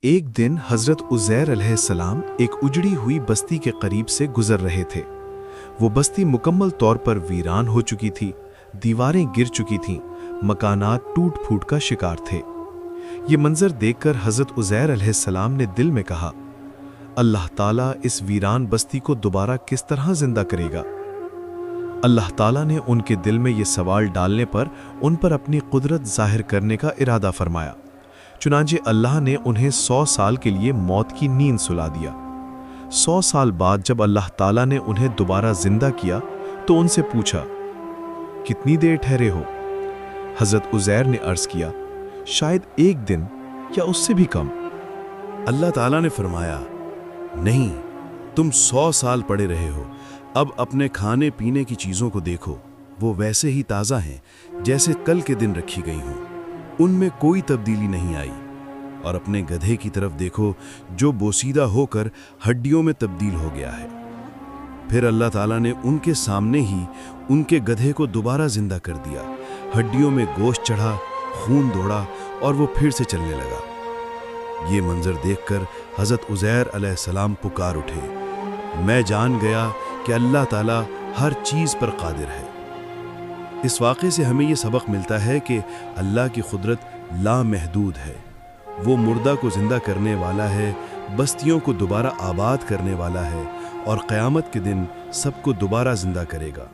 ایک दिन हज़रत उज़ैर अलैहिस्सलाम एक उजड़ी हुई बस्ती के करीब से गुजर रहे थे। वो बस्ती मुकम्मल तौर पर वीरान हो चुकी थी, दीवारें गिर चुकी थीं, मकानात टूट फूट का शिकार थे। ये मंजर देखकर हज़रत उज़ैर अलैहिस्सलाम ने दिल में कहा, अल्लाह ताला इस वीरान बस्ती को दोबारा किस तरह जिंदा करेगा। अल्लाह ताला ने उनके दिल में ये सवाल डालने पर उन पर अपनी कुदरत जाहिर करने का इरादा फरमाया। चुनांचे अल्लाह ने उन्हें 100 साल के लिए मौत की नींद सुला दिया। 100 साल बाद जब अल्लाह ताला ने उन्हें दोबारा जिंदा किया तो उनसे पूछा, कितनी देर ठहरे हो? हज़रत उज़ैर ने अर्ज़ किया, शायद एक दिन या उससे भी कम। अल्लाह ताला ने फरमाया, नहीं, तुम 100 साल पड़े रहे हो। अब अपने खाने पीने की चीज़ों को देखो, वो वैसे ही ताज़ा हैं जैसे कल के दिन रखी गई हों, उनमें कोई तब्दीली नहीं आई। और अपने गधे की तरफ देखो जो बोसीदा होकर हड्डियों में तब्दील हो गया है। फिर अल्लाह ताला ने उनके सामने ही उनके गधे को दोबारा जिंदा कर दिया। हड्डियों में गोश्त चढ़ा, खून दौड़ा और वो फिर से चलने लगा। ये मंजर देखकर हज़रत उज़ैर अलैहिस्सलाम पुकार उठे, मैं जान गया कि अल्लाह ताला हर चीज़ पर कादिर है। इस वाक़े से हमें ये सबक मिलता है कि अल्लाह की कुदरत लामहदूद है। वो मुर्दा को ज़िंदा करने वाला है, बस्तियों को दोबारा आबाद करने वाला है और क़यामत के दिन सबको दोबारा ज़िंदा करेगा।